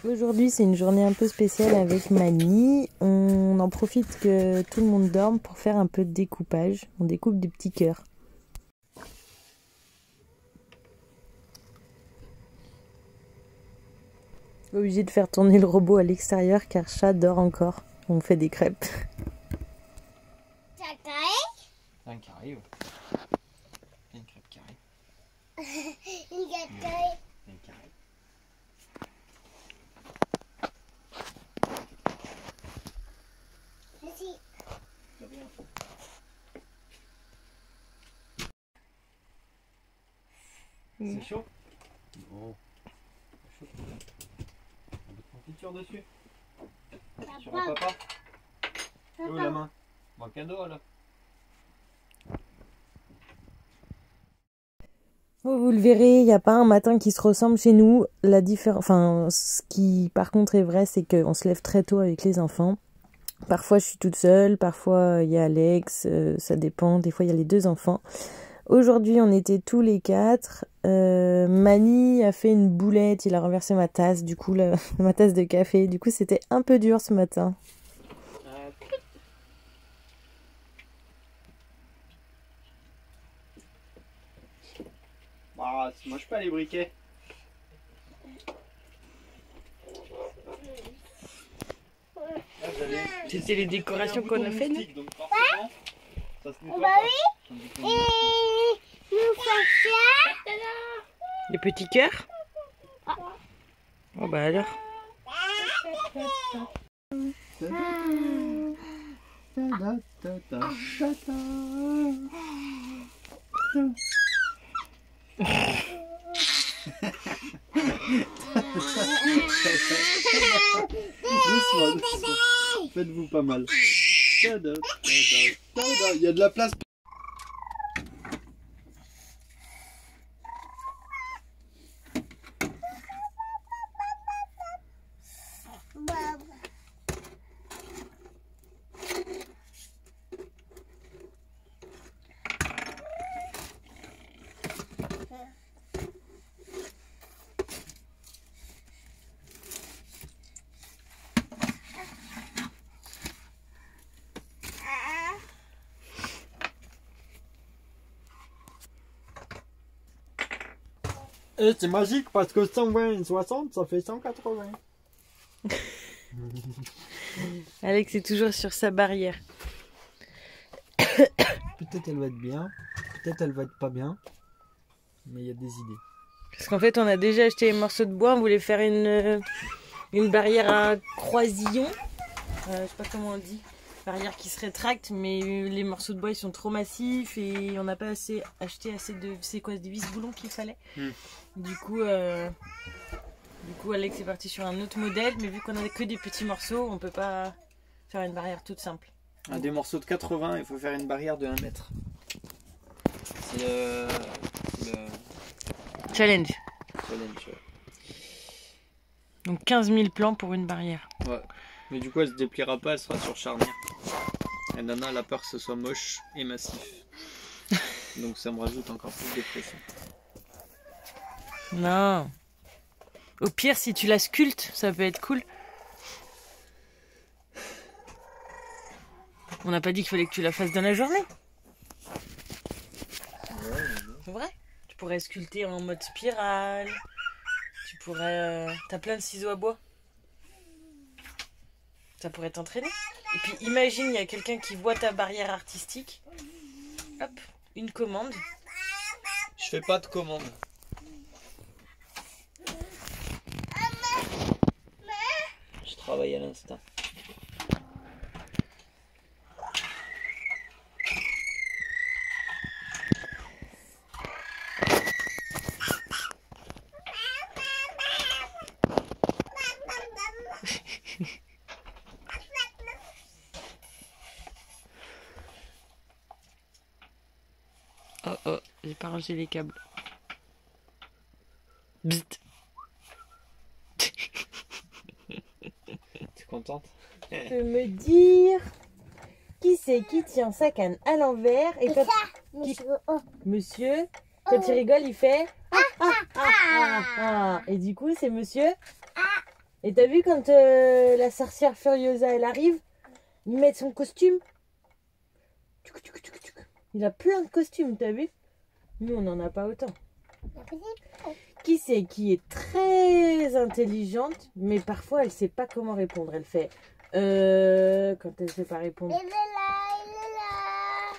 Aujourd'hui, c'est une journée un peu spéciale avec Mani. On en profite que tout le monde dorme pour faire un peu de découpage. On découpe des petits cœurs. Obligé de faire tourner le robot à l'extérieur car chat dort encore. On fait des crêpes. C'est un carré? C'est un carré, ouais. C'est une crêpe carrée. Une crêpe carrée. Un carré. Merci. C'est bien. C'est chaud? Bon. C'est chaud. Un peu de confiture dessus. Sur un papa. Où la main? Bon cadeau là. Vous le verrez, il n'y a pas un matin qui se ressemble chez nous. Ce qui par contre est vrai, c'est qu'on se lève très tôt avec les enfants. Parfois je suis toute seule, parfois il y a Alex, ça dépend. Des fois il y a les deux enfants. Aujourd'hui on était tous les quatre. Mani a fait une boulette, il a renversé ma tasse, du coup ma tasse de café. Du coup c'était un peu dur ce matin. Ah, moi je peux aller briquet. C'était les décorations qu'on a fait, nous. Ça se Bah oui. Et nous faisons ça. Les petits cœurs. Oh bah alors. Doucement, doucement. Faites-vous pas mal. Il y a de la place. Et c'est magique parce que 120 et 60 ça fait 180. Alex est toujours sur sa barrière. Peut-être elle va être bien, peut-être elle va être pas bien, mais il y a des idées. Parce qu'en fait on a déjà acheté les morceaux de bois, on voulait faire une barrière à croisillon. Je sais pas comment on dit. Barrière qui se rétracte, mais les morceaux de bois ils sont trop massifs et on n'a pas acheté assez de... C'est quoi, des vis-boulons qu'il fallait. Du coup Alex est parti sur un autre modèle, mais vu qu'on a que des petits morceaux, on peut pas faire une barrière toute simple. Des morceaux de 80, il faut faire une barrière de 1 mètre. C'est le Challenge. challenge. Donc 15 000 plans pour une barrière. Ouais. Mais du coup, elle se dépliera pas, elle sera sur charnière. Et Nana, elle a peur que ce soit moche et massif. Donc ça me rajoute encore plus de pression. Non. Au pire, si tu la sculptes, ça peut être cool. On n'a pas dit qu'il fallait que tu la fasses dans la journée. C'est vrai. Tu pourrais sculpter en mode spirale. Tu pourrais... T'as plein de ciseaux à bois. Ça pourrait t'entraîner. Et puis imagine, il y a quelqu'un qui voit ta barrière artistique. Hop, une commande. Je fais pas de commande. Je travaille à l'instinct. Oh, j'ai pas rangé les câbles. Bzzt. T'es contente? Tu peux me dire qui c'est qui tient sa canne à l'envers et quand monsieur, quand il rigole, il fait ah. Et du coup, c'est monsieur Et t'as vu quand la sorcière Furiosa elle arrive, il met son costume. Il a plein de costumes, t'as vu? Nous on n'en a pas autant. Qui c'est qui est très intelligente, mais parfois elle sait pas comment répondre. Elle fait quand elle sait pas répondre. Il est là.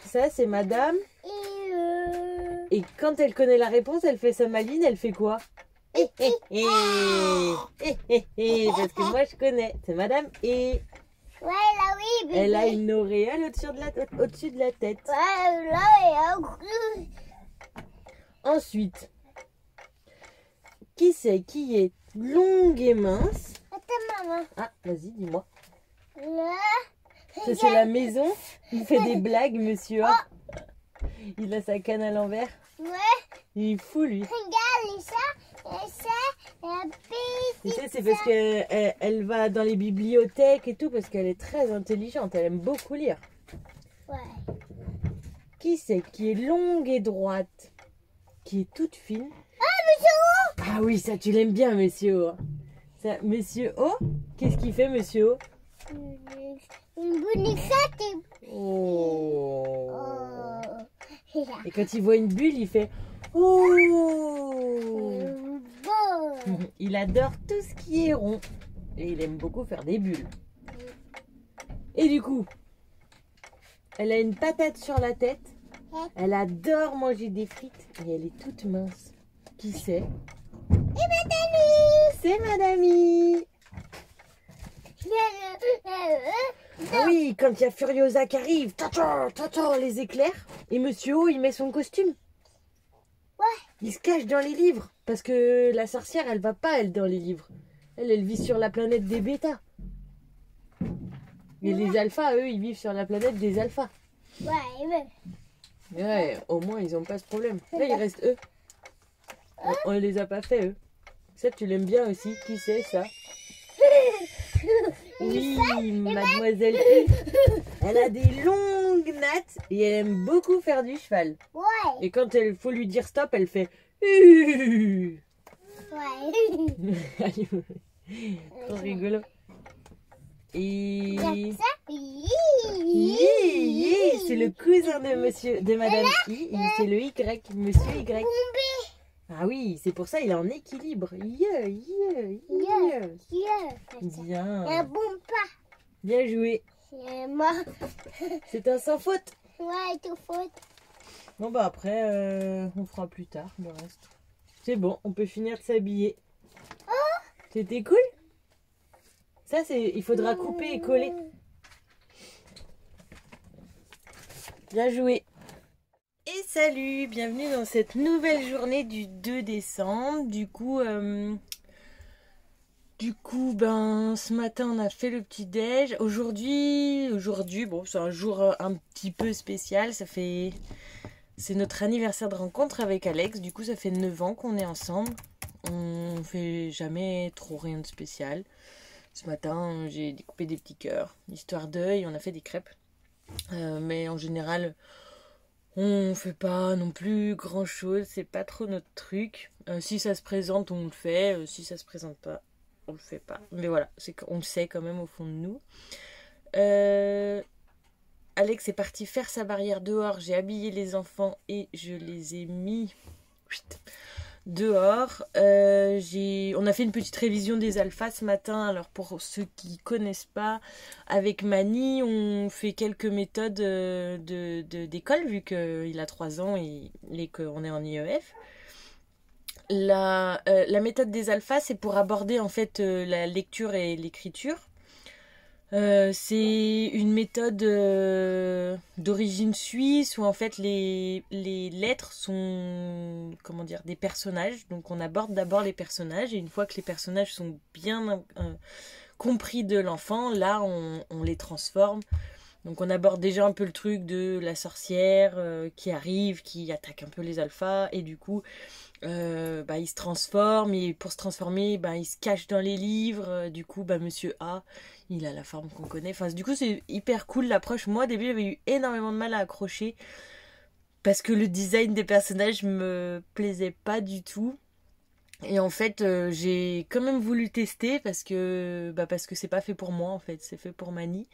Ça c'est madame. Et quand elle connaît la réponse, elle fait sa maline, elle fait quoi? Parce que moi je connais, c'est madame et Ouais, là, oui, bébé. elle a une auréole au-dessus de la tête. Ouais, là, il y a Ensuite, qui c'est qui est longue et mince? Attends, maman. Ah, vas-y, dis-moi. Là. Ça c'est la maison. Il fait des blagues, monsieur. Il a sa canne à l'envers. Ouais, Il est fou, lui. regarde, et ça, la Tu petite. sais, c'est parce qu'elle va dans les bibliothèques et tout, parce qu'elle est très intelligente. Elle aime beaucoup lire. Ouais. Qui c'est qui est longue et droite? Qui est toute fine? Ah oui, ça tu l'aimes bien, monsieur O. Ça, monsieur O, qu'est-ce qu'il fait, monsieur O? Une bonne fête. Oh. Oh. Et quand il voit une bulle, il fait oh. Bon. Il adore tout ce qui est rond. Et il aime beaucoup faire des bulles. Et du coup, elle a une patate sur la tête. Elle adore manger des frites. Et elle est toute mince. Qui c'est? C'est Madame. Ah oui, quand il y a Furiosa qui arrive, tata, les éclairs. Et Monsieur O, il met son costume. Ouais. Il se cache dans les livres. Parce que la sorcière, elle va pas, elle, dans les livres. Elle vit sur la planète des bêtas. Et les alphas, eux, ils vivent sur la planète des alphas. Ouais. Ouais, au moins, ils ont pas ce problème. Là, il reste eux. On les a pas fait, eux. Ça, tu l'aimes bien aussi. Qui c'est, ça? Oui, mademoiselle P. Elle a des longues nattes et elle aime beaucoup faire du cheval. Ouais. Et quand il faut lui dire stop, elle fait trop rigolo. Et c'est le cousin de Madame I, c'est le Y, Monsieur Y. Ah oui, c'est pour ça il est en équilibre. Bien. Bon pas. Bien joué. C'est moi. C'est un sans faute. Ouais, tout faute. Bon bah après, on fera plus tard le reste. C'est bon, on peut finir de s'habiller. C'était cool. Ça, il faudra couper et coller. Bien joué. Et salut, bienvenue dans cette nouvelle journée du 2 décembre. Du coup, ce matin, on a fait le petit-déj. Aujourd'hui, bon, c'est un jour un petit peu spécial. C'est notre anniversaire de rencontre avec Alex. Du coup, ça fait 9 ans qu'on est ensemble. On fait jamais trop rien de spécial. Ce matin, j'ai découpé des petits cœurs, histoire d'œil. On a fait des crêpes. Mais en général, on fait pas non plus grand chose. C'est pas trop notre truc. Si ça se présente, on le fait. Si ça se présente pas, on le fait pas. Mais voilà, c'est qu'on le sait quand même au fond de nous. Alex est parti faire sa barrière dehors. J'ai habillé les enfants et je les ai mis dehors. On a fait une petite révision des alphas ce matin. Alors pour ceux qui connaissent pas, avec Mani, on fait quelques méthodes d'école vu qu'il a 3 ans et qu'on est en IEF. La méthode des alphas, c'est pour aborder en fait la lecture et l'écriture. C'est une méthode d'origine suisse où en fait les lettres sont des personnages. Donc on aborde d'abord les personnages et une fois que les personnages sont bien compris de l'enfant, là on les transforme. Donc on aborde déjà un peu le truc de la sorcière qui arrive, qui attaque un peu les alphas et du coup il se transforme et pour se transformer il se cache dans les livres. Du coup Monsieur A, il a la forme qu'on connaît. Enfin, du coup c'est hyper cool l'approche. Moi au début j'avais eu énormément de mal à accrocher parce que le design des personnages me plaisait pas du tout. Et en fait, j'ai quand même voulu tester parce que c'est pas fait pour moi en fait, c'est fait pour Mani.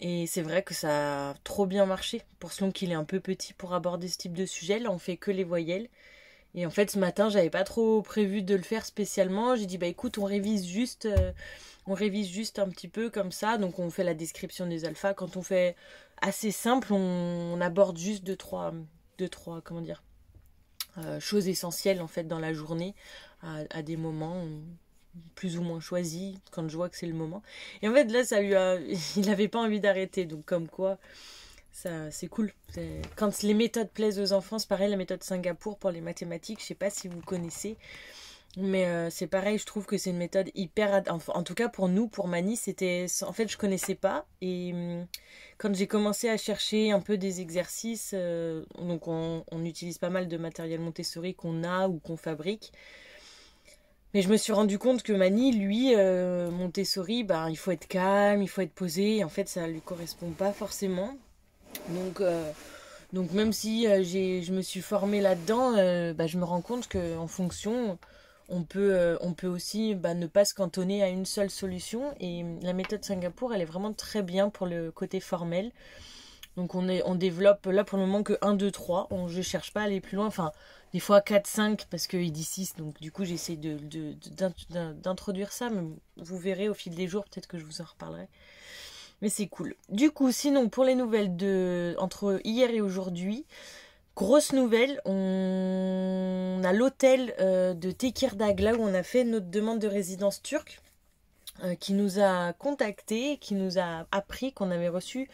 Et c'est vrai que ça a trop bien marché. Pour selon qu'il est un peu petit pour aborder ce type de sujet, là on fait que les voyelles. Et en fait ce matin j'avais pas trop prévu de le faire spécialement. J'ai dit bah écoute on révise juste un petit peu comme ça. Donc on fait la description des alphas. Quand on fait assez simple, on aborde juste deux, trois, comment dire, choses essentielles en fait dans la journée à des moments plus ou moins choisis quand je vois que c'est le moment. Et en fait là il avait pas envie d'arrêter, donc comme quoi ça c'est cool. Quand les méthodes plaisent aux enfants, c'est pareil, la méthode Singapour pour les mathématiques, je sais pas si vous connaissez. Mais c'est pareil, je trouve que c'est une méthode enfin, en tout cas pour nous, pour Mani, c'était... En fait, je connaissais pas. Et quand j'ai commencé à chercher un peu des exercices, donc on utilise pas mal de matériel Montessori qu'on a ou qu'on fabrique. Mais je me suis rendu compte que Mani, lui, Montessori, bah, il faut être calme, il faut être posé. Et en fait, ça lui correspond pas forcément. Donc, donc même si je me suis formée là-dedans, bah, je me rends compte qu'en fonction, on peut aussi bah, ne pas se cantonner à une seule solution. Et la méthode Singapour, elle est vraiment très bien pour le côté formel. Donc on développe là pour le moment que 1, 2, 3. Je cherche pas à aller plus loin. Enfin, des fois 4, 5 parce qu'il dit 6. Donc du coup, j'essaie d'introduire ça. Mais vous verrez au fil des jours, peut-être que je vous en reparlerai. Mais c'est cool. Du coup, sinon, pour les nouvelles entre hier et aujourd'hui, grosse nouvelle, on a l'hôtel de Tekirdağ, là où on a fait notre demande de résidence turque, qui nous a contacté, qui nous a appris qu'on avait reçu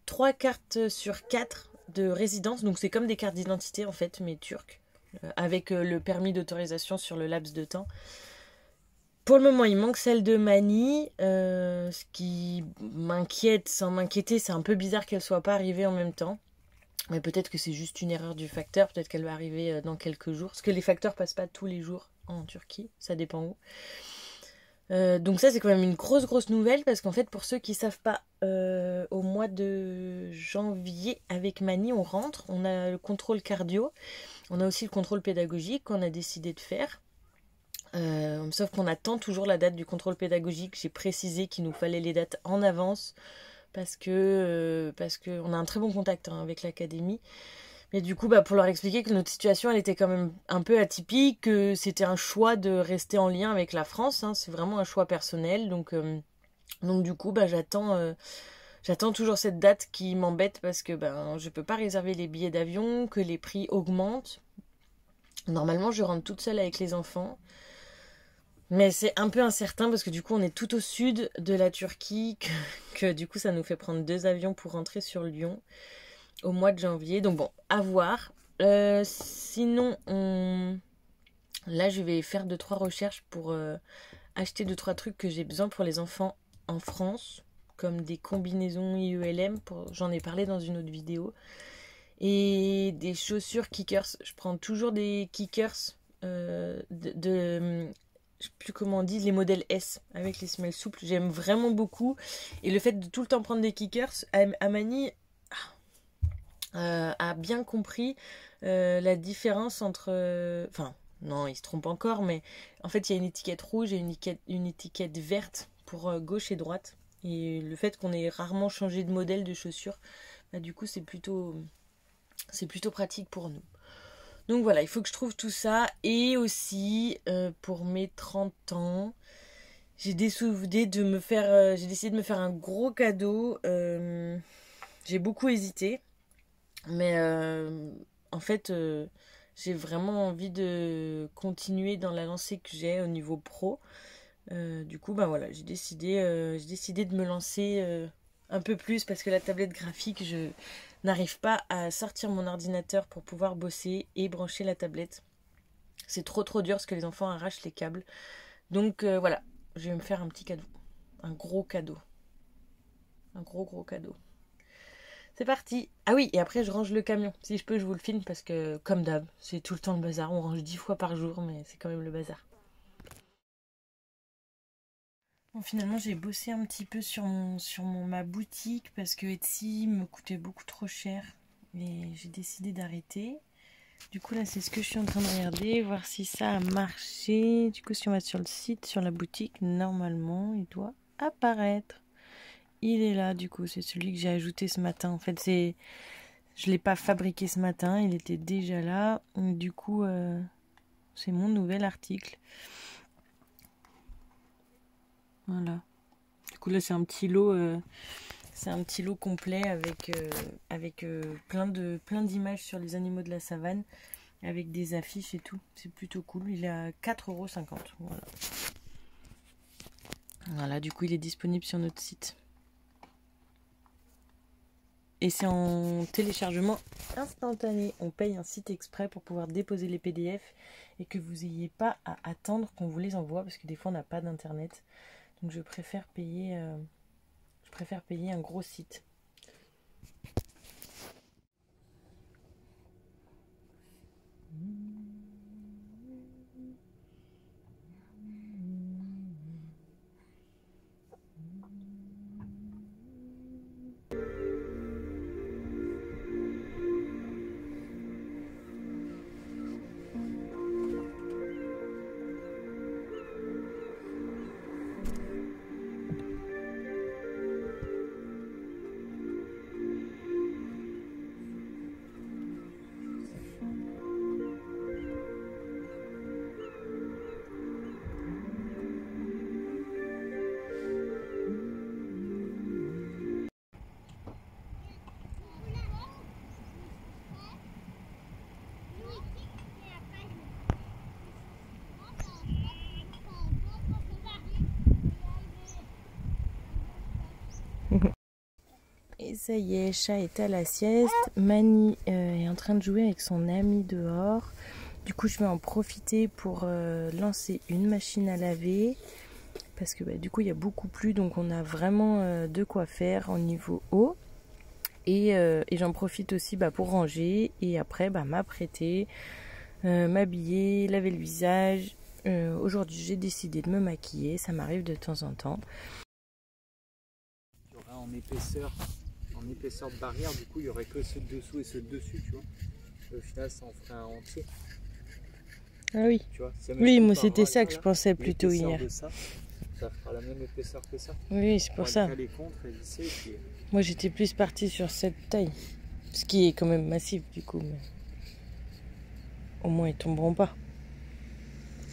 3 cartes sur 4 de résidence. Donc c'est comme des cartes d'identité en fait, mais turques, avec le permis d'autorisation sur le laps de temps. Pour le moment, il manque celle de Mani, ce qui m'inquiète sans m'inquiéter. C'est un peu bizarre qu'elle soit pas arrivée en même temps. Mais peut-être que c'est juste une erreur du facteur. Peut-être qu'elle va arriver dans quelques jours. Parce que les facteurs passent pas tous les jours en Turquie. Ça dépend où. Donc ça, c'est quand même une grosse nouvelle. Parce qu'en fait, pour ceux qui savent pas, au mois de janvier, avec Mani, on rentre. On a le contrôle cardio. On a aussi le contrôle pédagogique qu'on a décidé de faire. Sauf qu'on attend toujours la date du contrôle pédagogique. J'ai précisé qu'il nous fallait les dates en avance parce que on a un très bon contact avec l'académie. Mais du coup, bah, pour leur expliquer que notre situation elle était quand même un peu atypique, que c'était un choix de rester en lien avec la France. C'est vraiment un choix personnel. Donc du coup, bah, j'attends toujours cette date qui m'embête parce que ben je peux pas réserver les billets d'avion, que les prix augmentent. Normalement, je rentre toute seule avec les enfants. Mais c'est un peu incertain parce que du coup on est tout au sud de la Turquie, que du coup ça nous fait prendre 2 avions pour rentrer sur Lyon au mois de janvier. Donc bon, à voir. Sinon, là je vais faire 2-3 recherches pour acheter 2-3 trucs que j'ai besoin pour les enfants en France, comme des combinaisons IELM, j'en ai parlé dans une autre vidéo. Et des chaussures kickers. Je prends toujours des kickers je sais plus comment on dit, les modèles S avec les semelles souples. J'aime vraiment beaucoup. Et le fait de tout le temps prendre des kickers, Amani a bien compris la différence entre... Enfin, non, il se trompe encore, mais en fait, il y a une étiquette rouge et une étiquette verte pour gauche et droite. Et le fait qu'on ait rarement changé de modèle de chaussures, bah, du coup, c'est plutôt pratique pour nous. Donc voilà, il faut que je trouve tout ça. Et aussi, pour mes 30 ans, j'ai décidé de me faire un gros cadeau. J'ai beaucoup hésité. Mais en fait, j'ai vraiment envie de continuer dans la lancée que j'ai au niveau pro. Du coup, bah voilà, j'ai décidé de me lancer un peu plus parce que la tablette graphique, je n'arrive pas à sortir mon ordinateur pour pouvoir bosser et brancher la tablette. C'est trop dur parce que les enfants arrachent les câbles. Donc voilà, je vais me faire un petit cadeau. Un gros cadeau. Un gros cadeau. C'est parti. Ah oui, et après je range le camion. Si je peux, je vous le filme parce que, comme d'hab, c'est tout le temps le bazar. On range 10 fois par jour, mais c'est quand même le bazar. Bon, finalement, j'ai bossé un petit peu sur ma boutique parce que Etsy me coûtait beaucoup trop cher et j'ai décidé d'arrêter. Du coup là c'est ce que je suis en train de regarder, voir si ça a marché. Du coup si on va sur le site, sur la boutique, normalement il doit apparaître. Il est là du coup, c'est celui que j'ai ajouté ce matin. En fait je l'ai pas fabriqué ce matin, il était déjà là. Du coup c'est mon nouvel article. Voilà. Du coup là c'est un petit lot. C'est un petit lot complet avec plein d'images sur les animaux de la savane, avec des affiches et tout. C'est plutôt cool. Il est à 4,50 €. Voilà. Voilà, du coup il est disponible sur notre site. Et c'est en téléchargement instantané. On paye un site exprès pour pouvoir déposer les PDF et que vous n'ayez pas à attendre qu'on vous les envoie, parce que des fois on n'a pas d'internet. Donc je préfère payer un gros site. Et ça y est, chat est à la sieste. Mani est en train de jouer avec son ami dehors. Du coup, je vais en profiter pour lancer une machine à laver. Parce que du coup, il y a beaucoup plu. Donc, on a vraiment de quoi faire au niveau eau. Et j'en profite aussi pour ranger. Et après, m'apprêter, m'habiller, laver le visage. Aujourd'hui, j'ai décidé de me maquiller. Ça m'arrive de temps en temps. Il y aura en épaisseur de barrière, du coup il y aurait que ceux de dessous et ceux de dessus, tu vois. Au final ça en ferait un entier. Ah oui. Tu vois, oui, moi c'était ça que je pensais plutôt hier. Ça fera la même épaisseur que ça. Oui, c'est pour ça. Les contres et lisser, puis... Moi j'étais plus partie sur cette taille. Ce qui est quand même massif du coup. Mais... au moins ils tomberont pas.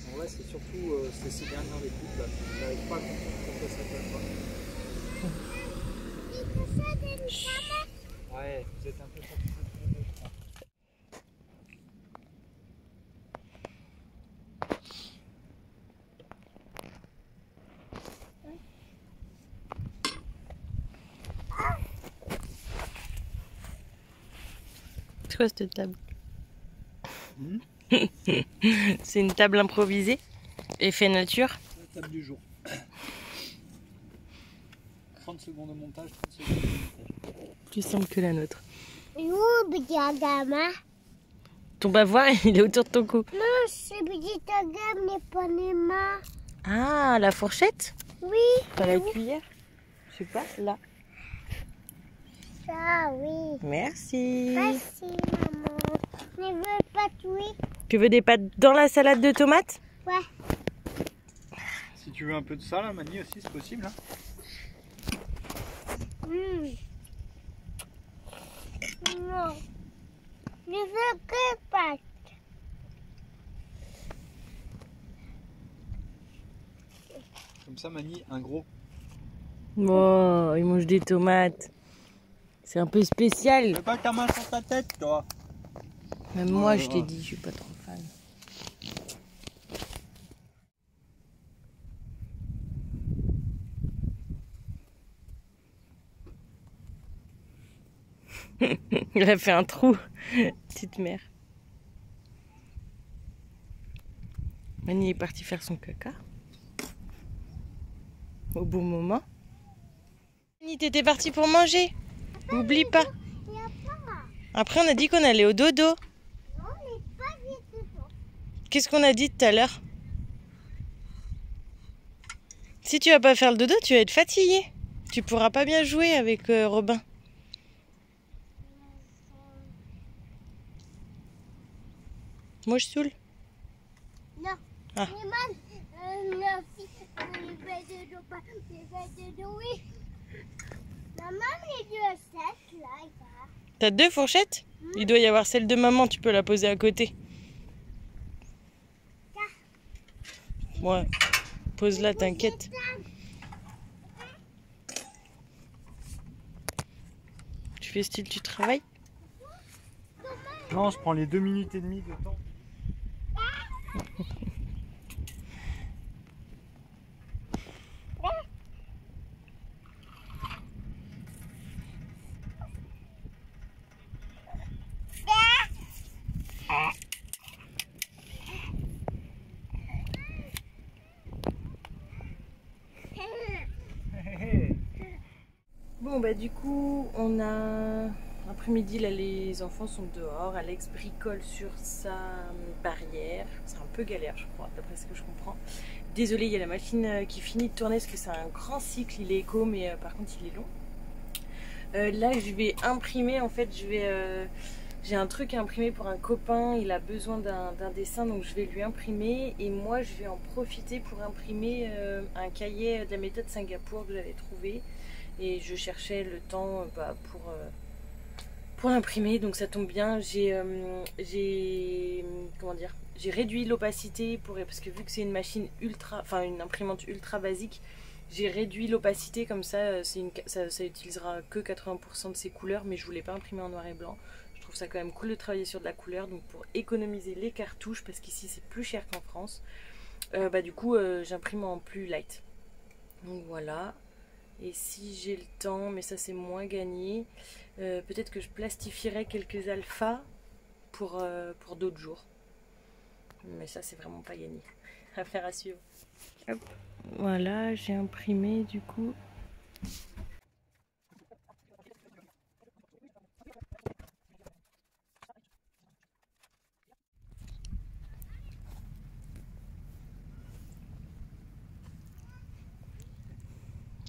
En vrai c'est surtout ces dernières découpes là. Je n'arrive pas à comprendre pourquoi ça colle pas. Ouais, vous êtes un peu fatigué, je crois. C'est quoi cette table? C'est une table improvisée, effet nature. La table du jour. 30 secondes de montage, 30 secondes de montage. Plus simple que la nôtre. Ton bavoir, il est autour de ton cou. Non, c'est petit gamme, n'est pas les mains. Ah, la fourchette? Oui. Pas la cuillère? Je sais pas, là. Ça, oui. Merci. Merci, maman. Je veux pas tuer. Tu veux des pâtes dans la salade de tomates? Ouais. Si tu veux un peu de ça, là, Mani aussi, c'est possible. Hein. Non. Je veux que pâtes. Comme ça, Mani, un gros. Oh, il mange des tomates. C'est un peu spécial. Fais pas ta main sur ta tête, toi. Même moi, je t'ai dit, je suis pas trop fan. Il a fait un trou, petite mère. Mani est parti faire son caca. Au bon moment. Mani, t'étais parti pour manger. Oublie pas. Après, on a dit qu'on allait au dodo. Qu'est-ce qu'on a dit tout à l'heure? Si tu vas pas faire le dodo, tu vas être fatigué. Tu pourras pas bien jouer avec Robin. Moi je saoule. Non. Ah. Merci. Les bêtes de dos, oui. Maman, les deux sacs, là, il va. T'as 2 fourchettes? Il doit y avoir celle de maman, tu peux la poser à côté. Ouais, pose-la, t'inquiète. Tu fais style, tu travailles? Non, je prends les 2 minutes et demie de temps. Bon bah du coup on a après-midi là, les enfants sont dehors, Alex bricole sur sa barrière, c'est un peu galère je crois d'après ce que je comprends. Désolée, il y a la machine qui finit de tourner parce que c'est un grand cycle, il est éco mais par contre il est long. Là je vais imprimer, en fait j'ai un truc à imprimer pour un copain, il a besoin d'un dessin donc je vais lui imprimer et moi je vais en profiter pour imprimer un cahier de la méthode Singapour que j'avais trouvé. Et je cherchais le temps pour l'imprimer, donc ça tombe bien. J'ai réduit l'opacité parce que vu que c'est une machine une imprimante ultra basique, j'ai réduit l'opacité comme ça. Ça utilisera que 80% de ses couleurs, mais je voulais pas imprimer en noir et blanc. Je trouve ça quand même cool de travailler sur de la couleur, donc pour économiser les cartouches, parce qu'ici c'est plus cher qu'en France. Du coup, j'imprime en plus light. Donc voilà. Et si j'ai le temps, mais ça c'est moins gagné, peut-être que je plastifierai quelques alphas pour d'autres jours. Mais ça c'est vraiment pas gagné. Affaire à suivre. Hop. Voilà, j'ai imprimé du coup.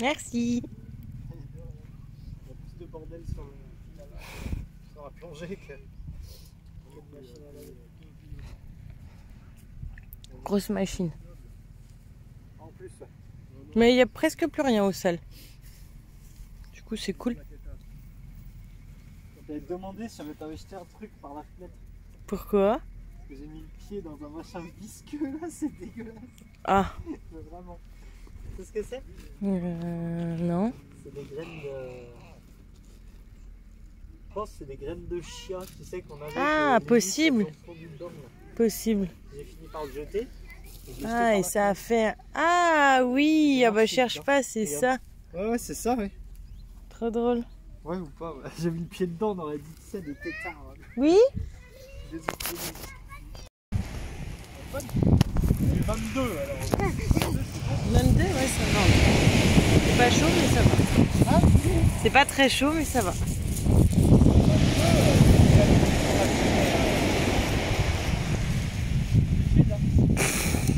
Merci. Il y a plus de bordel sur la plongée que une machine à laver. Grosse machine. En plus, ouais. Mais il n'y a presque plus rien au sol. Du coup c'est cool. On t'avait demandé si on t'avait jeté un truc par la fenêtre. Pourquoi? Parce que j'ai mis le pied dans un machin visqueux là, c'est dégueulasse. Ah. Mais vraiment. Tu sais ce que c'est? Non. C'est des graines de... Je pense que c'est des graines de chia, tu sais, qu'on avait. Ah, possible. Possible. J'ai fini par le jeter. Ah, et ça a fait... Ah oui, ah bah cherche pas, c'est ça. Ouais, c'est ça, ouais. Trop drôle. Ouais, ou pas, ouais. J'ai mis le pied dedans, on aurait dit, tu sais, des tétards. Ouais. Oui. J'ai 22 alors. 22, ouais, ça va. C'est pas chaud, mais ça va. C'est pas très chaud, mais ça va.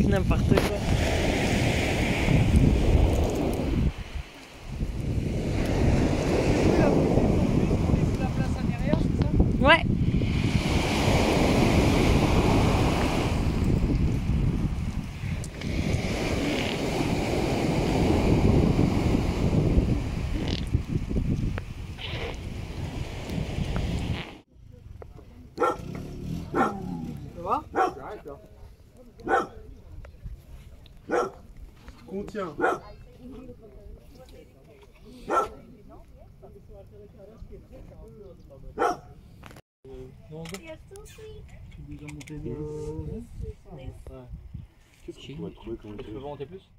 N'importe quoi. La place à derrière, c'est ça? Ouais. Ça va? J'arrête là. Contient. Déjà monté de... Ouais. Qu'est-ce qu'on pourrait trouver comme... Tu peux monter plus?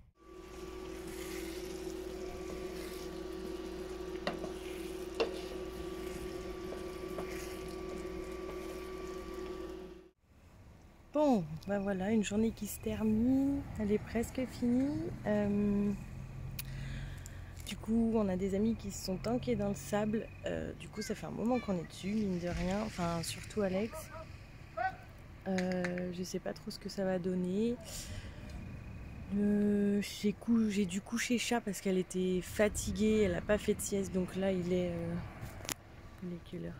Bon, ben voilà, une journée qui se termine, elle est presque finie. Du coup, on a des amis qui se sont tankés dans le sable. Du coup, ça fait un moment qu'on est dessus, mine de rien. Enfin, surtout Alex. Je sais pas trop ce que ça va donner. J'ai dû coucher Chat parce qu'elle était fatiguée, elle a pas fait de sieste. Donc là, il est quelle heure?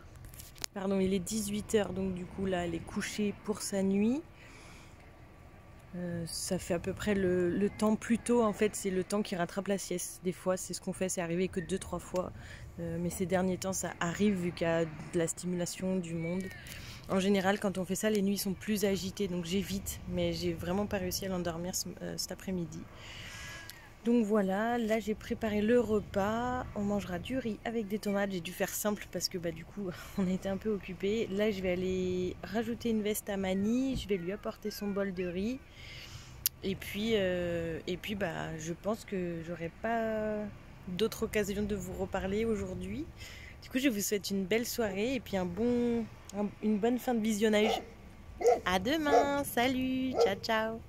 Pardon, il est 18 h, donc du coup là elle est couchée pour sa nuit. Ça fait à peu près le temps plus tôt, en fait c'est le temps qui rattrape la sieste. Des fois c'est ce qu'on fait, c'est arrivé que 2-3 fois. Mais ces derniers temps ça arrive vu qu'il y a de la stimulation du monde. En général quand on fait ça les nuits sont plus agitées, donc j'évite. Mais j'ai vraiment pas réussi à l'endormir cet après-midi. Donc voilà, là j'ai préparé le repas, on mangera du riz avec des tomates, j'ai dû faire simple parce que du coup on a été un peu occupés. Là je vais aller rajouter une veste à Mani, je vais lui apporter son bol de riz. Et puis je pense que j'aurai pas d'autres occasions de vous reparler aujourd'hui. Du coup je vous souhaite une belle soirée et puis une bonne fin de visionnage. À demain, salut, ciao ciao.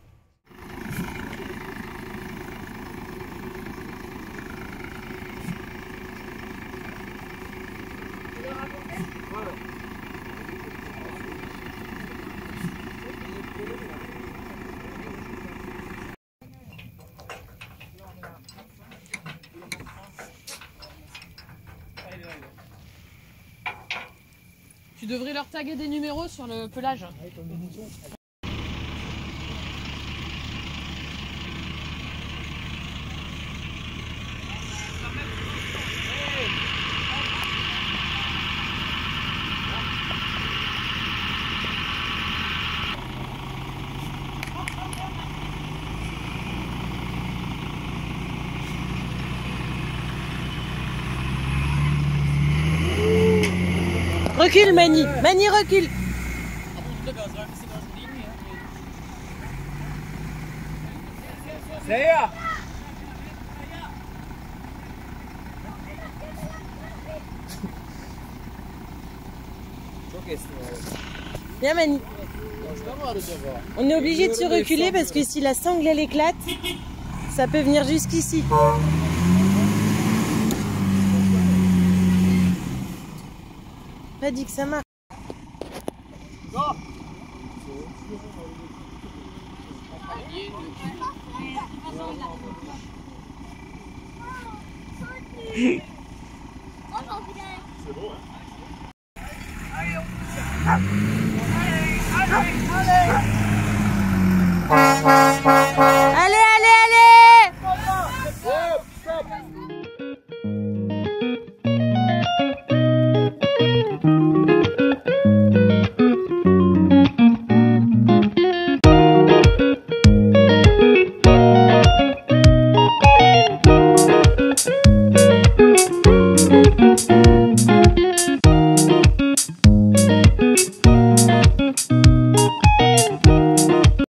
Tu devrais leur taguer des numéros sur le pelage. Recule Mani, Mani recule. Viens Mani. On est obligé de se reculer parce que si la sangle elle éclate, ça peut venir jusqu'ici. Pas dit que ça marche. C'est bon, hein. Allez, allez, allez.